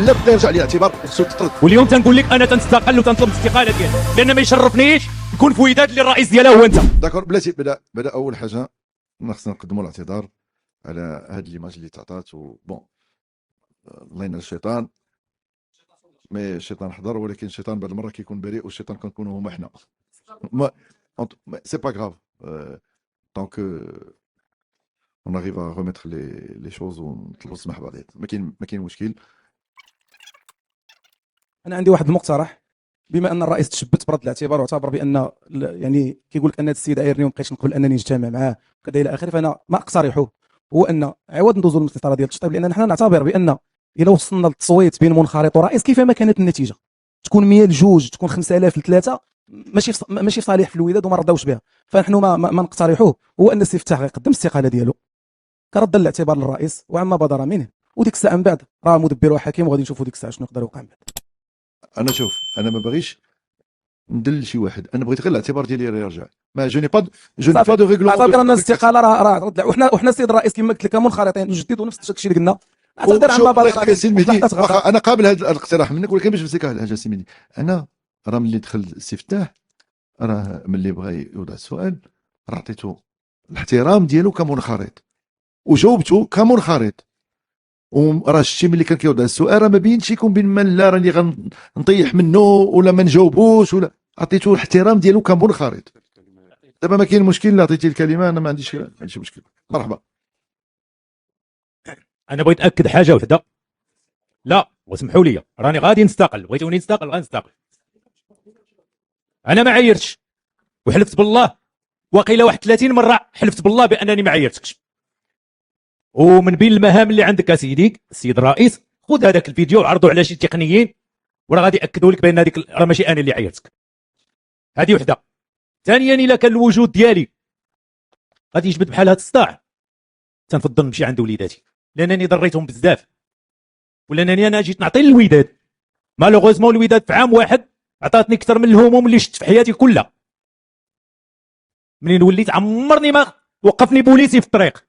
لا بدا يرجع لاعتبار خصو تطرد. واليوم تنقول لك انا تنستقل وتنطلب الاستقاله ديالي، لان ما يشرفنيش يكون في وداد اللي الرئيس ديالها هو انت. داكور بلاتي. بدا اول حاجه خصنا نقدموا الاعتذار على هاد ليماج اللي تعطات بون. الله ينال الشيطان، مي الشيطان حضر، ولكن الشيطان بعض المره كيكون بريء والشيطان كنكونوا هما حنا. سي با غراف طونك اون arrive à remettre les choses ونطلبوا السماح بعضيات. ما كاين مشكل. انا عندي واحد المقترح، بما ان الرئيس تشبت برد الاعتبار واعتبر بان يعني كيقول لك ان هذا السيد عايرني وما بقيتش نقبل انني نجتمع معاه وكذا الى اخره، فانا ما اقترحه هو ان عوض ندوزوا للمسطره ديال التشطيب، لان حنا نعتبر بان الا وصلنا للتصويت بين منخرط ورئيس كيفما كانت النتيجه تكون 100 لجوج، تكون 5000 لثلاثه، ماشي في صالح في الوداد وما رضاوش بها. فنحن ما نقترحوه هو ان السي فتاح يقدم الاستقاله ديالو كرد الاعتبار للرئيس وعما بدر منه، وديك الساعه من بعد راه مدبر وحكيم وغادي نشوفوا ديك الساعه شنو يقدر يوقع من بعد. انا شوف، انا ما باغيش ندل شي واحد، انا بغيت غير الاعتبار ديالي يرجع. ما جو ني با دو ريغلومون. صافي رانا الاستقاله راه وحنا السيد الرئيس كما قلت لك منخرطين نجددوا نفس الشيء اللي قلنا. اعتقد عما بدر سي مهدي، انا قابل هذا الاقتراح منك، ولكن باش نمسك واحد الحاجه سي مهدي، انا راه ملي دخل السي فتاح، راه ملي بغى يوضع السؤال راه عطيتو الاحترام ديالو كمنخرط وجاوبته كمنخرط. وراه شتي ملي كان كيوضع السؤال راه ما بينش يكون بين من لا راني غنطيح منه ولا ما نجاوبوش، ولا عطيتو الاحترام ديالو كمنخرط. دابا ما كاين مشكل، لا عطيتي الكلمه انا ما عنديش مشكل. مرحبا. انا بغيت ناكد حاجه وحده، لا واسمحوا لي راني غادي نستقل، بغيتوني نستقل غنستقل. انا ما عيرتش وحلفت بالله، وقيله واحد 30 مره حلفت بالله بانني ما عيرتكش. ومن بين المهام اللي عندك اسيدي السيد الرئيس، خذ هذاك الفيديو وعرضه على شي تقنيين وراه غادي ياكدوا لك بان هذيك راه ماشي انا اللي عيرتك. هذه وحده. ثانيا الا كان الوجود ديالي غادي يجبد بحال هذا الصداع، تنفضل نمشي عند وليداتي لانني ضريتهم بزاف، ولانني انا جيت نعطي للوداد. مالوغوزمون الوداد في عام واحد عطاتني اكثر من الهموم اللي شفت في حياتي كلها. منين وليت عمرني ما وقفني بوليسي في الطريق،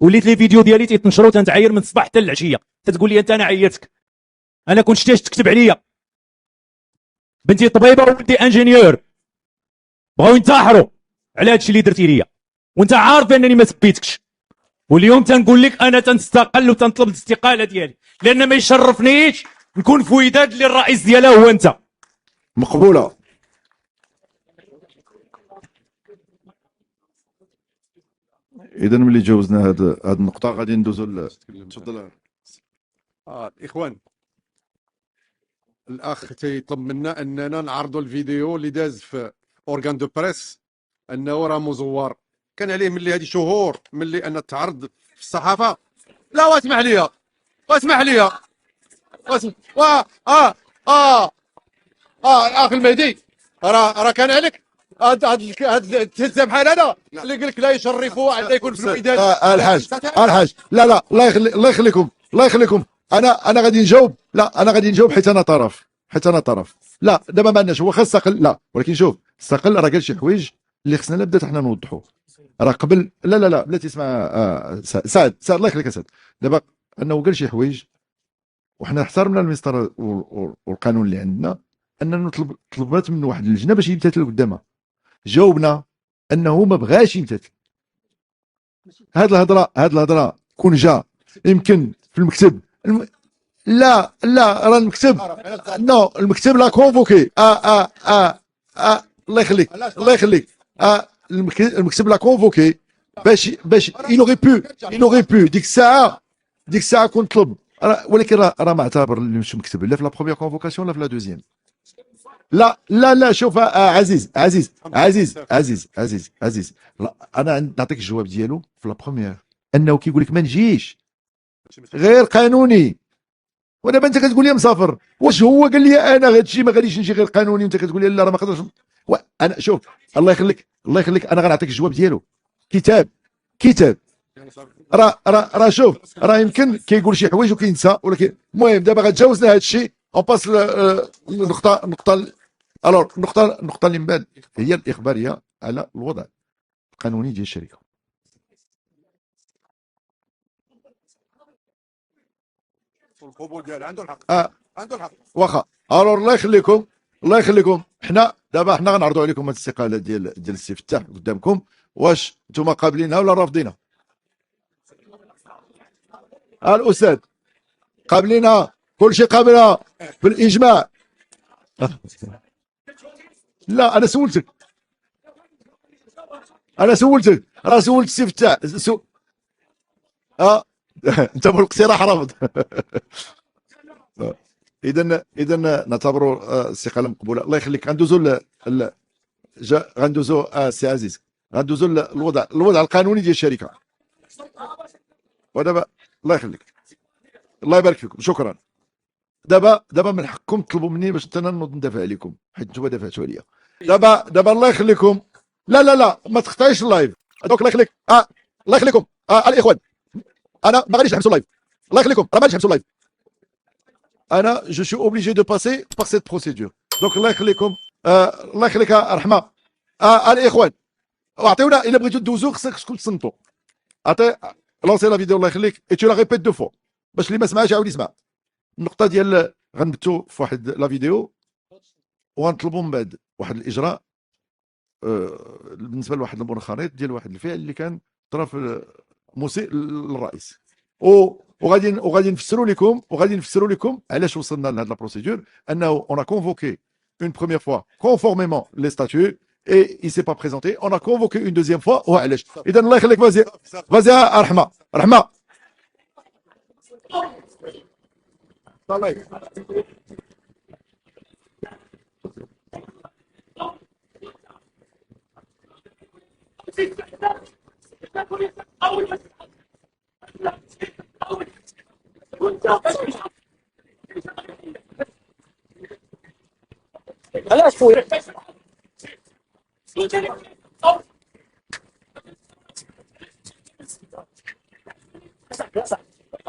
وليت لي فيديو ديالي تيتنشروا تنتعاير من الصباح حتى العشيه، تتقول لي انت انا عيرتك. انا كنت شتي تكتب عليا بنتي طبيبه وولدي انجينيور، بغاو ينتحروا على هادشي اللي درتي ليا، وانت عارف انني ما سبيتكش. واليوم تنقول لك انا تنستقل وتنطلب الاستقاله ديالي، لان ما يشرفنيش نكون في وداد اللي الرئيس ديالها هو انت. مقبوله. اذا ملي جاوزنا هاد النقطه غادي ندوزو تفضل. الاخوان، الاخ تيطلب منا اننا نعرضوا الفيديو اللي داز في اورغان دو بريس انه راه مزور، كان عليه ملي هذه شهور ملي ان تعرض في الصحافه. لا واسمح لي الاخ المهدي، راه كان عليك هاد التهزه بحال هذا اللي قال لك لا يشرفوا عندما يكون في الوداد. الحاج لا الله يخليكم انا غادي نجاوب. لا انا غادي نجاوب حيت انا طرف. لا دابا ما عندناش، هو خاص استقل، لا ولكن شوف استقل راه قال شي حوايج اللي خصنا نبدا حنا نوضحوا. راه قبل لا بلاتي اسمع سعد الله يخليك سعد. دابا انه قال شي حوايج وحنا احترمنا المسطره والقانون اللي عندنا، اننا طلبات من واحد اللجنه باش يمتثل قدامها. جاوبنا انه ما بغاش يمتثل. هاد الهضره كون جا يمكن في المكتب لا راه المكتب نو المكتب لا كونفوكي الله يخليك المكتب لا كونفوكي باش يلوغي بو ديك الساعه كنت طلب. ولكن راه ما اعتبر مش مكتب لا في لا بروميير كونفوكاسيون لا في لا دوزيام. لا شوف عزيز لا انا نعطيك الجواب ديالو في لا بروميير، انه كيقول لك ما نجيش غير قانوني. ودابا انت كتقول لي مسافر، واش هو قال لي انا هذا الشيء ما غاديش نجي غير قانوني وانت كتقول لي لا راه ما قدرش. انا شوف الله يخليك انا غنعطيك الجواب ديالو كتاب راه شوف راه يمكن كيقول شي حوايج وكينسى، ولكن المهم دابا غتجاوزنا هذا الشيء اون باس النقطه اللي من بعد هي الاخباريه على الوضع القانوني ديال الشركه. القبول ديالها عنده الحق عنده الحق. واخا الور الله يخليكم الله يخليكم. حنا دابا حنا غنعرضوا عليكم هذه الاستقاله ديال السي فتاح قدامكم، واش نتوما قابلينها ولا رافضينها؟ الاستاذ قابلينها، كل شيء قابلها بالاجماع. لا انا سولتك راه سولت السي فتاح انت بالاقتراح رافض. اذا نعتبروا الاستقاله مقبوله. الله يخليك. غندوزو سي عزيز، غندوزو الوضع القانوني ديال الشركه. ودابا الله يخليك الله يبارك فيكم شكرا. دابا من حقكم تطلبوا مني باش انا نوض ندافع عليكم حيت نتوما دافعتوا عليا. دابا الله يخليكم. لا ما تقطعيش اللايف. دوك الله يخليك الله يخليكم الاخوان، انا ما غاديش نحبسوا اللايف. الله يخليكم راه ما غاديش نحبسوا اللايف. انا جو سوي اوبليجي دو باسي بار سيت بروسيدور. دونك الله يخليكم الله يخليك رحمه الاخوان اعطيونا الا بغيتوا دوزو خصكم تصنتوا. عطي لونسي لا فيديو الله يخليك اي تو لا ريبيت دو فوا باش اللي ما سمعش يعاود يسمع. النقطه ديال غنبتو في واحد لا فيديو وغنطلبوا من بعد واحد الاجراء بالنسبه لواحد المنخرط ديال واحد الفعل اللي كان طرف مسيء للرئيس، وغادي نفسروا لكم علاش وصلنا لهاد لا بروسيدور. انه اون ا كونفوكي اون بروميير فوا كونفورميمون لي ستاتيو اي il s'est pas présenté. On a convoqué une deuxième fois وعلاش. اذا الله يخليك فازي رحمه علاش خويا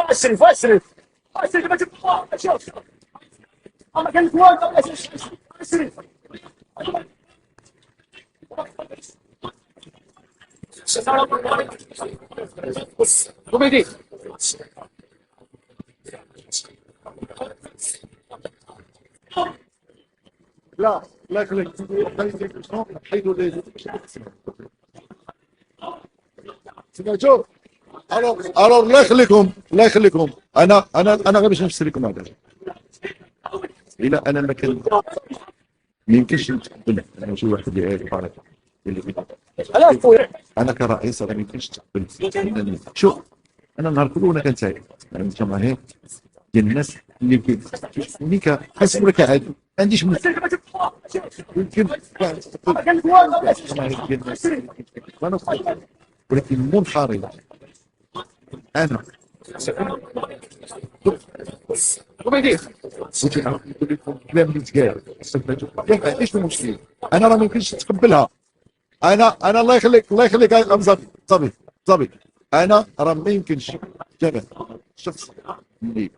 اسرف ما تبقى اما كان والو اسرف كوميدي لا الله يخليك حيدوا لي سمعتوا. الور الله يخليكم انا غير باش نفسر لكم هذا. الا انا ما يمكنش نتقبل انا شي واحد اللي عارف عارف علاش خويا انا كرئيس راه ما يمكنش نتقبل. شوف انا النهار كله وانا كنساعد الجماهير ديال الناس اللي كيشوفوني كنحسب لك عادي ما عنديش من يمكن ولكن منخرط انا كوميدي الكلام اللي تقال ما عنديش مشكل. انا راه ما يمكنش نتقبلها. انا الله يخليك صافي انا راه ما يمكنش جابه شخص اللي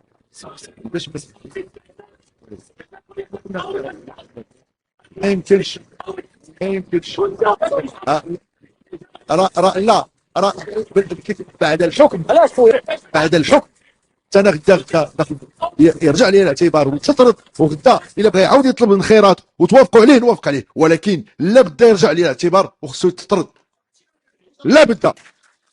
باش بس ما يمكنش لا بعد الحكم علاش خويا انا غدا يرجع لي الاعتبار وتطرد، وغدا الا بغى يعاود يطلب الخيرات وتوافقوا عليه نوافق عليه، ولكن لا بدا يرجع لي الاعتبار وخصو يتطرد لا بدا.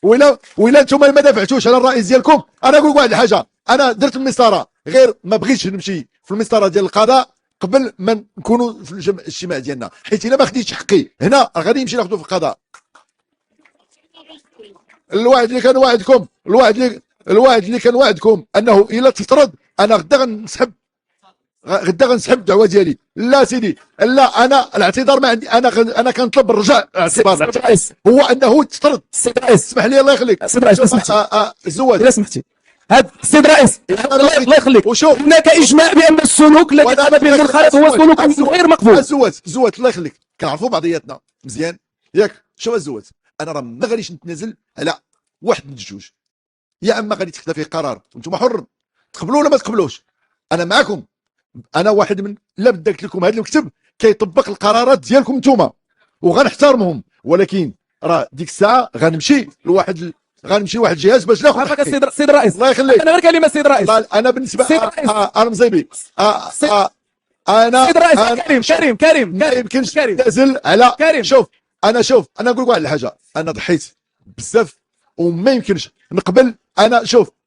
وإلا انتم ما دافعتوش على الرئيس ديالكم. انا نقول لك واحد الحاجه، انا درت المسطره غير ما بغيتش نمشي في المسطره ديال القضاء قبل ما نكونوا في الاجتماع ديالنا، حيت الا ما خديتش حقي هنا غادي نمشي ناخذه في القضاء. الوعد اللي كان واعدكم انه الا تطرد انا غدا غنسحب الدعوه ديالي. لا سيدي لا، انا الاعتذار ما عندي. انا كنطلب الرجاء الاعتبار هو انه تطرد. اسمح لي الله يخليك الزواج الا سمحتي هاد السيد رئيس الله يخليك. وشوف هناك اجماع بان السلوك الذي قام به المنخرط هو سلوك غير مقبول. الزواج الله يخليك كنعرفوا بعضياتنا مزيان ياك. شوف الزواج انا راه ما غاديش نتنازل على واحد من الجوج. يا اما غادي تاخذ فيه قرار وانتم حر تقبلوا ولا ما تقبلوش، انا معكم. انا واحد من لا بدا قلت لكم هذا المكتب كيطبق القرارات ديالكم نتوما وغنحترمهم، ولكن راه ديك الساعه غنمشي لواحد غنمشي لواحد الجهاز باش ناخذ عافاك حقي. السيد الرئيس، الله يخليك. انا غير كلمه السيد الرئيس. لا انا بالنسبه سيد الرئيس. انا مزيبي انا السيد الرئيس أنا- كريم ما يمكنش كريم نعتزل على كريم. شوف انا نقول لك واحد الحاجه، انا ضحيت بزاف وما يمكنش نقبل. انا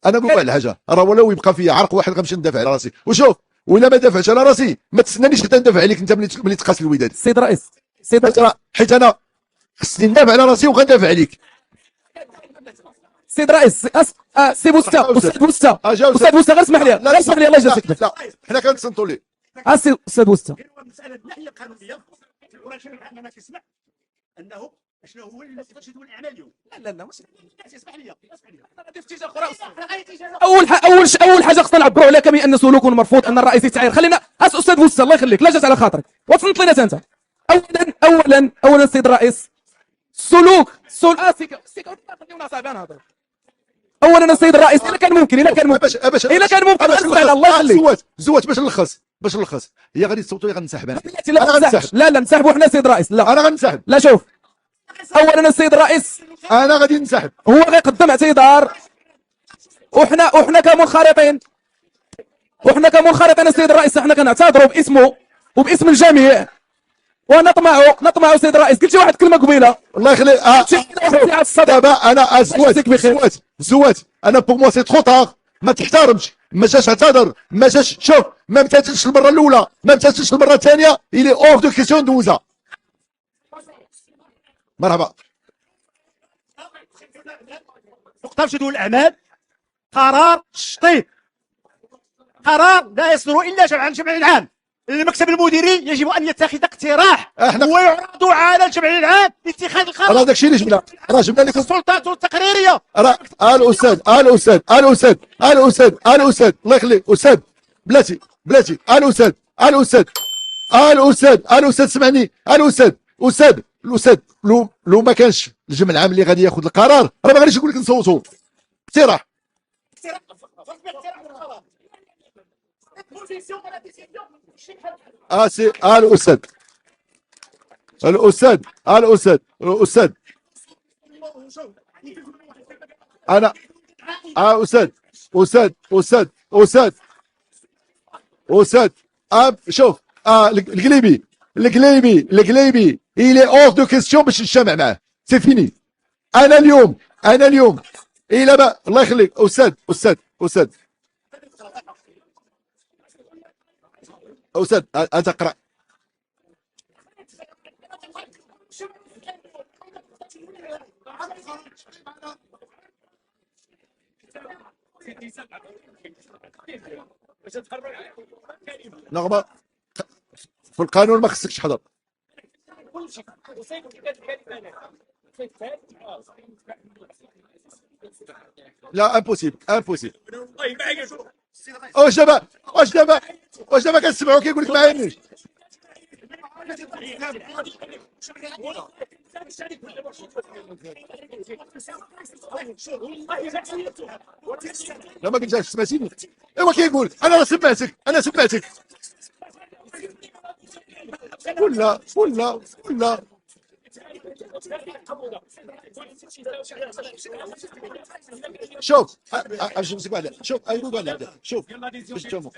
نقول لك واحد الحاجه، راه ولو يبقى فيا عرق واحد غنمشي ندافع على راسي. وشوف ولا ما دافعش على راسي ما تسنانيش حتى ندافع عليك انت ملي تقاس الوداد. السيد الرئيس، حيت انا خصني ندافع على راسي وغندافع عليك. السيد الرئيس سي بوستا، استاذ بوستا، أجاوب. استاذ بوستا غير اسمح لي، غير اسمح لي الله يجازيك. لا حنا كنتصنتوا ليه. استاذ بوستا، المساله الناحيه القانونيه القران الكريم عندنا كيسمح انه شنو هو اللي ما تقدرش تدير الاعمال اليوم. لا ماشي اسمح لي انا غادي في اتجاه اخرى. اول حاجه خصنا نعبروا عليها كما ان سلوك مرفوض، ان الرئيس يتعاير. خلينا استاذ بوستا الله يخليك، لا جات على خاطرك وتصنت لنا انت. اولا السيد الرئيس سلوك خليونا صعبان هذا. اولا السيد الرئيس الا كان ممكن الا كان ممكن الله يخليك زوات باش نلخص هي غادي تصوتوا لي غنسحب انا. لا غنسحب. لا نسحبوا حنا السيد الرئيس. لا انا غنسحب. لا شوف، اولا السيد الرئيس انا غادي نسحب. هو غيقدم اعتذار وحنا كمنخرطين السيد الرئيس حنا كنعتذروا باسمه وباسم الجميع ونطمعوا السيد الرئيس. قلت واحد كلمه قبيله الله يخليك. دابا انا زوات انا بوغ موا سي ترو طار. ما تحترمش، ما جاش اعتذر، ما جاش. شوف ما امتثلش المره الاولى، ما امتثلش المره الثانيه، الي اور دو كيسيون دوزا. مرحبا. نقطه في جدول الاعمال قرار الشطيب، قرار لا يصدر الا عن جمع العام. المكتب المديري يجب ان يتخذ اقتراح ويعرض على الجمع العام لاتخاذ القرار. راه داكشي اللي جبنا لكم السلطات التقريريه. الاستاذ الله يخليك. استاذ بلاتي الاستاذ سمعني. الاستاذ لو ما كانش الجمع العام اللي غادي ياخذ القرار راه ما غاديش نقول لك نصوتوا. اقتراح. سي الاستاذ انا استاذ شوف القليبي il est hors de question باش نجتمع معاه. سي فيني. انا اليوم الى ما الله يخليك. استاذ انت اقرا. نغمة في القانون ما خصكش تحضر. لا امبوسيبل. واش دابا كنسمعوا كيقول لك ما عينيش. لا ما قلتهاش سمعتيني. ايوا كيقول انا سمعتك ولا شوف شوف باش تفهموا.